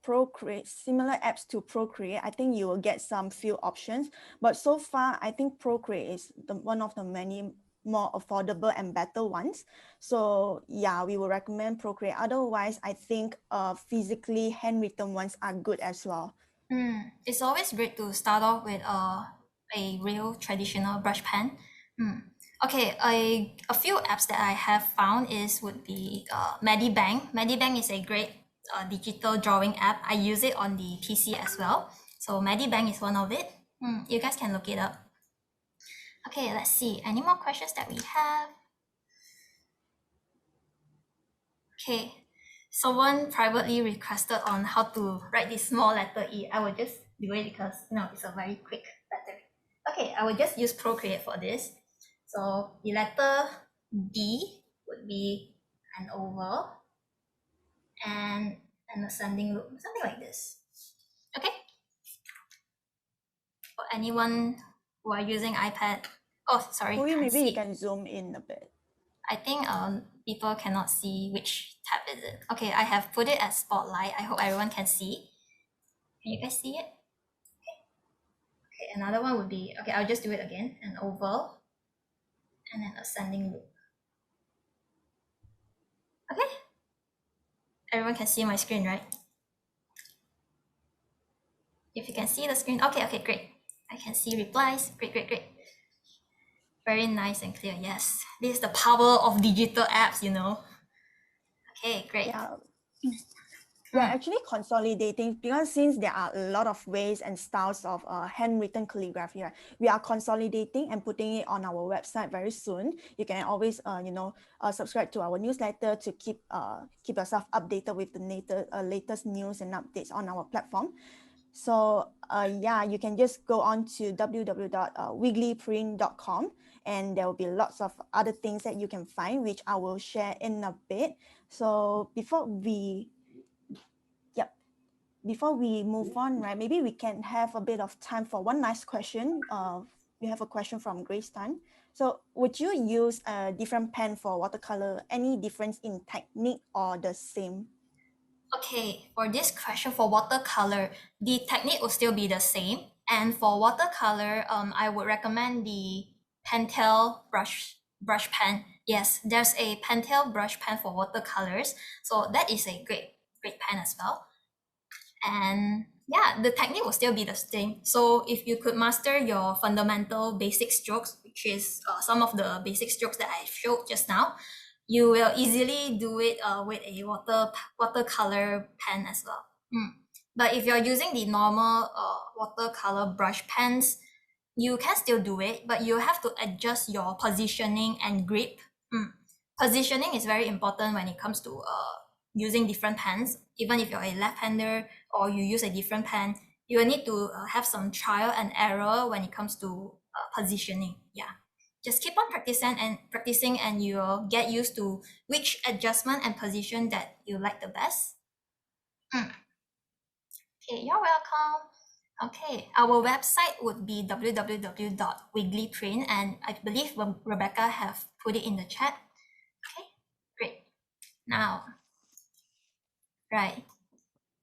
Procreate, similar apps to Procreate. I think you will get some few options. But so far, I think Procreate is one of the many more affordable and better ones. So yeah, we will recommend Procreate. Otherwise, I think physically handwritten ones are good as well. It's always great to start off with a real traditional brush pen. Okay, a few apps that I have found would be Medibang. Medibang is a great digital drawing app. I use it on the PC as well. So Medibang is one of it. You guys can look it up. Okay, let's see. Any more questions that we have? Okay, someone privately requested on how to write this small letter E. I will just do it because it's a very quick letter. Okay, I will just use Procreate for this. So the letter D would be an oval and an ascending loop, something like this. Okay. For anyone who are using iPad, oh sorry, Maybe can't maybe you see. can zoom in a bit. I think people cannot see which tab is it. Okay, I have put it as spotlight. I hope everyone can see. Can you guys see it? Okay, another one would be, okay, I'll just do it again. An oval and an ascending loop. Okay. Everyone can see my screen, right? If you can see the screen, okay, great. I can see replies. Great. Very nice and clear, yes. This is the power of digital apps, Okay, great. Yeah. We're actually consolidating because since there are a lot of ways and styles of handwritten calligraphy, right? We are consolidating and putting it on our website very soon. You can always, subscribe to our newsletter to keep yourself updated with the latest news and updates on our platform. So yeah, you can just go on to www.wigglyprint.com and there will be lots of other things that you can find, which I will share in a bit. So before we move on, right, maybe we can have a bit of time for one last question. We have a question from Grace Tan. So would you use a different pen for watercolor? Any difference in technique or the same? Okay, for this question for watercolor, the technique will still be the same. And for watercolor, I would recommend the Pentel brush pen. Yes, there's a Pentel brush pen for watercolors. So that is a great pen as well. And yeah, the technique will still be the same. So if you could master your fundamental basic strokes, which is some of the basic strokes that I showed just now, you will easily do it with a watercolor pen as well. But if you're using the normal watercolor brush pens, you can still do it, but you have to adjust your positioning and grip. positioning is very important when it comes to using different pens. Even if you're a left-hander or you use a different pen, you will need to have some trial and error when it comes to positioning. Yeah, just keep on practicing and you'll get used to which adjustment and position that you like the best. Okay, you're welcome. Okay, our website would be www.wigglyprint, and I believe Rebecca have put it in the chat. Okay, great. Now, right,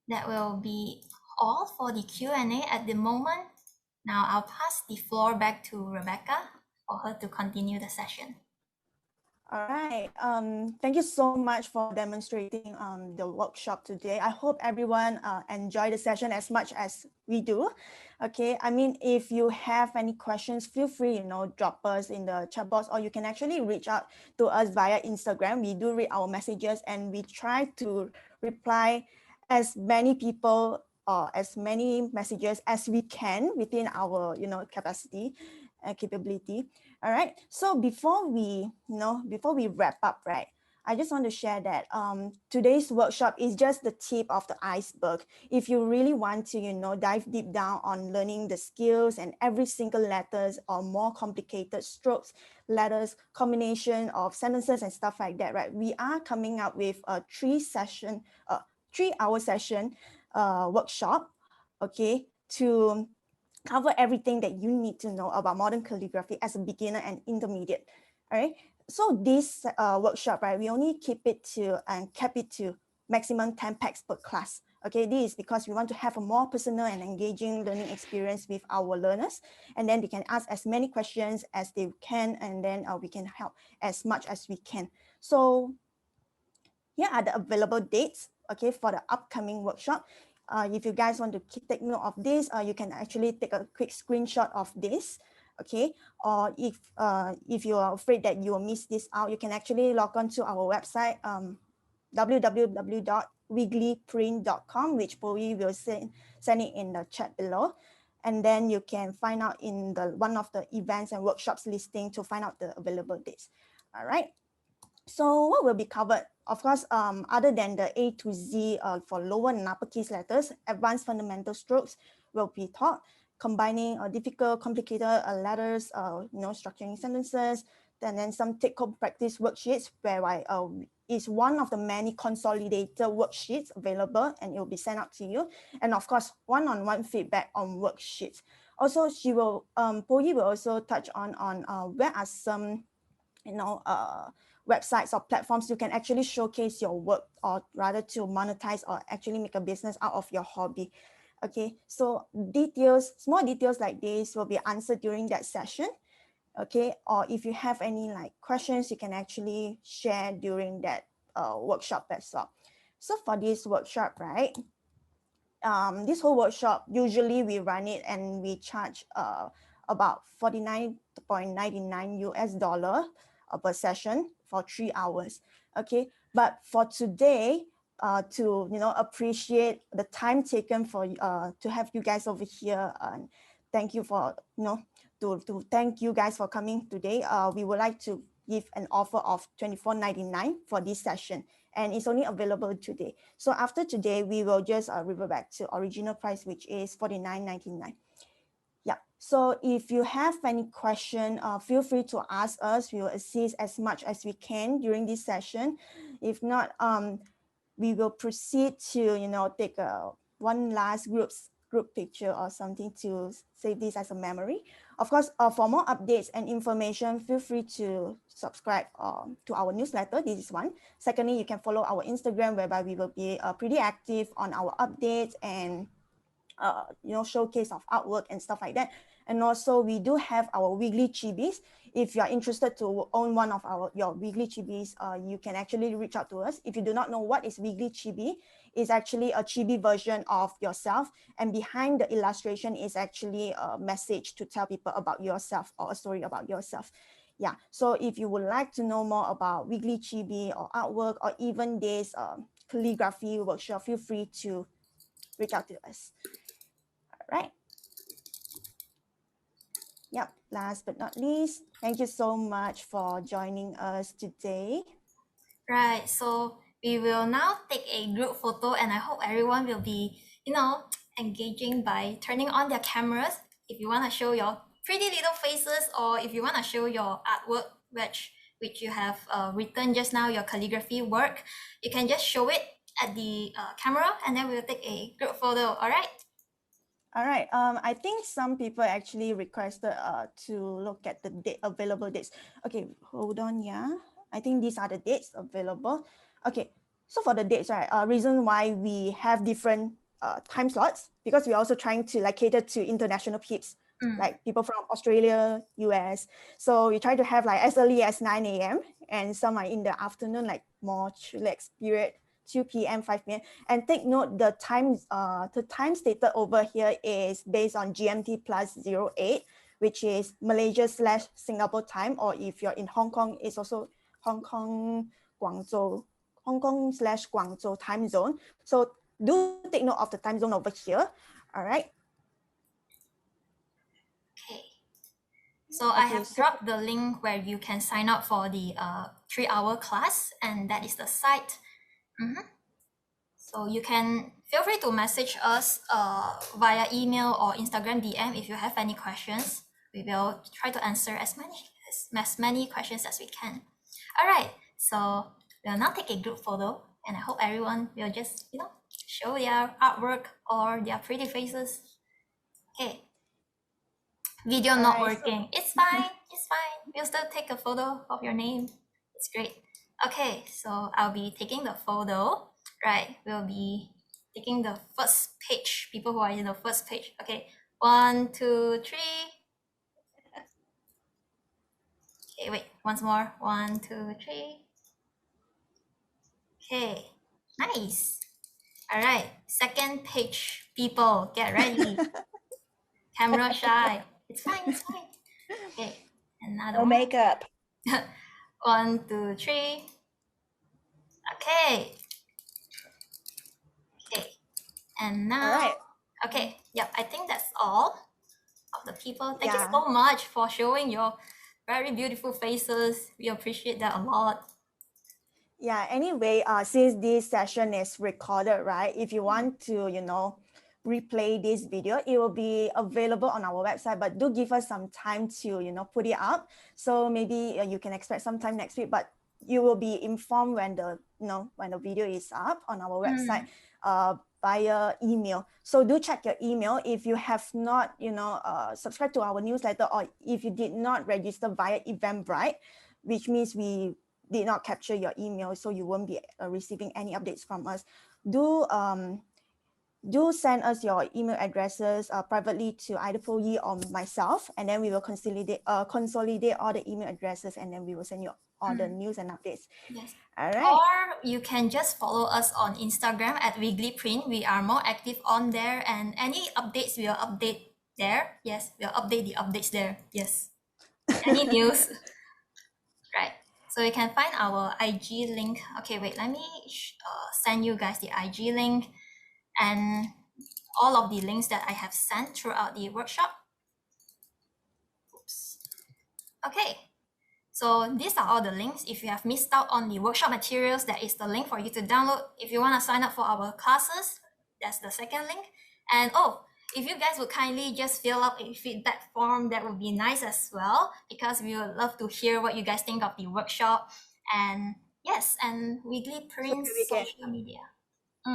that will be all for the Q&A at the moment. Now I'll pass the floor back to Rebecca for her to continue the session. All right. Thank you so much for demonstrating the workshop today. I hope everyone enjoyed the session as much as we do. Okay. I mean, if you have any questions, feel free, drop us in the chat box, or you can actually reach out to us via Instagram. We do read our messages and we try to reply as many people or as many messages as we can within our, capacity and capability. All right. So before we wrap up, right, I just want to share that today's workshop is just the tip of the iceberg. If you really want to, dive deep down on learning the skills and every single letters or more complicated strokes, letters, combination of sentences and stuff like that, right, we are coming up with a 3-hour session workshop, okay, to cover everything that you need to know about modern calligraphy as a beginner and intermediate. All right. So this workshop, right, we only kept it to maximum 10 packs per class. Okay, this is because we want to have a more personal and engaging learning experience with our learners, and then they can ask as many questions as they can, and then we can help as much as we can. So here are the available dates, okay, for the upcoming workshop. If you guys want to take note of this, you can actually take a quick screenshot of this, okay? Or if you are afraid that you will miss this out, you can actually log on to our website, www.wigglyprint.com, which Bowie will send it in the chat below. And then you can find out in one of the events and workshops listing to find out the available dates. All right. So what will be covered? Of course, other than the A to Z for lower and uppercase letters, advanced fundamental strokes will be taught, combining difficult, complicated letters, structuring sentences, and then some take-home practice worksheets, whereby is one of the many consolidated worksheets available, and it will be sent out to you. And of course, one-on-one feedback on worksheets. Also, Poyi will also touch on where are some, websites or platforms you can actually showcase your work, or rather to monetize or actually make a business out of your hobby. Okay, so small details like this will be answered during that session. Okay, or if you have any questions, you can actually share during that workshop as well. So for this workshop, right, this whole workshop, usually we run it and we charge about $49.99 per session for 3 hours. Okay, but for today, to appreciate the time taken for to have you guys over here, and thank you for to thank you guys for coming today. We would like to give an offer of $24.99 for this session, and it's only available today. So after today, we will just revert back to original price, which is $49.99. Yeah. So if you have any question, feel free to ask us. We will assist as much as we can during this session. If not, we will proceed to take one last group picture or something to save this as a memory. Of course, for more updates and information, feel free to subscribe to our newsletter. This is one. Secondly, you can follow our Instagram, whereby we will be pretty active on our updates and showcase of artwork and stuff like that. And also we do have our weekly chibis. If you are interested to own one of your weekly chibis, you can actually reach out to us. If you do not know what is weekly chibi, it's actually a chibi version of yourself, and behind the illustration is actually a message to tell people about yourself or a story about yourself. Yeah, so if you would like to know more about weekly chibi or artwork, or even this calligraphy workshop, feel free to reach out to us. All right. Yep, last but not least, thank you so much for joining us today. Right, so we will now take a group photo, and I hope everyone will be, engaging by turning on their cameras. If you want to show your pretty little faces, or if you want to show your artwork, which you have written just now, your calligraphy work, you can just show it at the camera, and then we'll take a group photo. All right. All right. I think some people actually requested to look at the available dates. Okay, hold on. Yeah, I think these are the dates available. Okay, so for the dates, right? Reason why we have different time slots, because we're also trying to like cater to international peeps, like people from Australia, US. So we try to have like as early as 9 a.m. and some are in the afternoon, like more chillax period, 2 p.m., 5 p.m. And take note, the time stated over here is based on GMT plus 08, which is Malaysia/Singapore time, or if you're in Hong Kong, it's also Hong Kong/Guangzhou time zone. So do take note of the time zone over here. All right. Okay. So I have dropped the link where you can sign up for the 3-hour class, and that is the site. So you can feel free to message us via email or Instagram DM if you have any questions. We will try to answer as many questions as we can. All right, so we'll now take a group photo, and I hope everyone will just show their artwork or their pretty faces. Okay. Video not working. It's fine. It's fine. We'll still take a photo of your name. It's great. Okay, so I'll be taking the photo. Right, we'll be taking the first page. People who are in the first page. Okay, 1, 2, 3. Okay, wait, once more. 1, 2, 3. Okay, nice. All right, second page. People, get ready. Camera shy. It's fine. It's fine. Okay, another No one. makeup. 1, 2, 3. Okay. Okay. And now, okay. Yep, I think that's all of the people. Thank you so much for showing your very beautiful faces. We appreciate that a lot. Yeah, anyway, since this session is recorded, right? If you want to, replay this video, it will be available on our website, but do give us some time to, put it up. So maybe you can expect sometime next week, but you will be informed when the video is up on our website via email. So do check your email. If you have not, subscribed to our newsletter, or if you did not register via Eventbrite, which means we did not capture your email, so you won't be receiving any updates from us. Do send us your email addresses privately to either Poyi or myself, and then we will consolidate all the email addresses, and then we will send you all the news and updates. Yes. All right. Or you can just follow us on Instagram at WigglyPrint. We are more active on there, and any updates we'll update there. Yes, we'll update the updates there. Yes. Any news? Right. So you can find our IG link. Okay, wait, let me send you guys the IG link and all of the links that I have sent throughout the workshop. Oops. Okay. So these are all the links. If you have missed out on the workshop materials, that is the link for you to download. If you want to sign up for our classes, that's the second link. And if you guys would kindly just fill up a feedback form, that would be nice as well, because we would love to hear what you guys think of the workshop. And yes, and WigglyPrint's social media.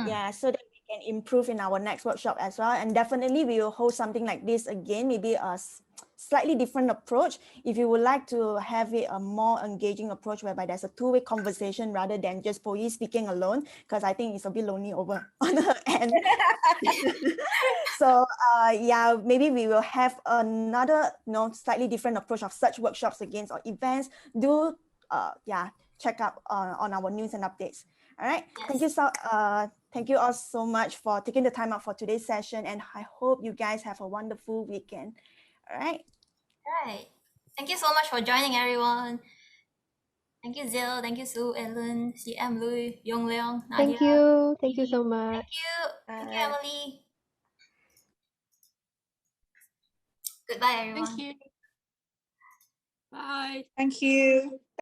Yeah, so that we can improve in our next workshop as well. And definitely we will hold something like this again, maybe a slightly different approach. If you would like to have it a more engaging approach whereby there's a two-way conversation rather than just Poyi speaking alone, because I think it's a bit lonely over on her end. So yeah, maybe we will have another slightly different approach of such workshops against or events. Do check out on our news and updates. All right. Yes. Thank you all so much for taking the time out for today's session, and I hope you guys have a wonderful weekend. All right. Right. Thank you so much for joining, everyone. Thank you, Zil. Thank you, Sue, Ellen, CM, Louis, Yong Leong, Nadia. Thank you. Thank you so much. Thank you. Thank you, Emily. Goodbye, everyone. Thank you. Bye. Thank you.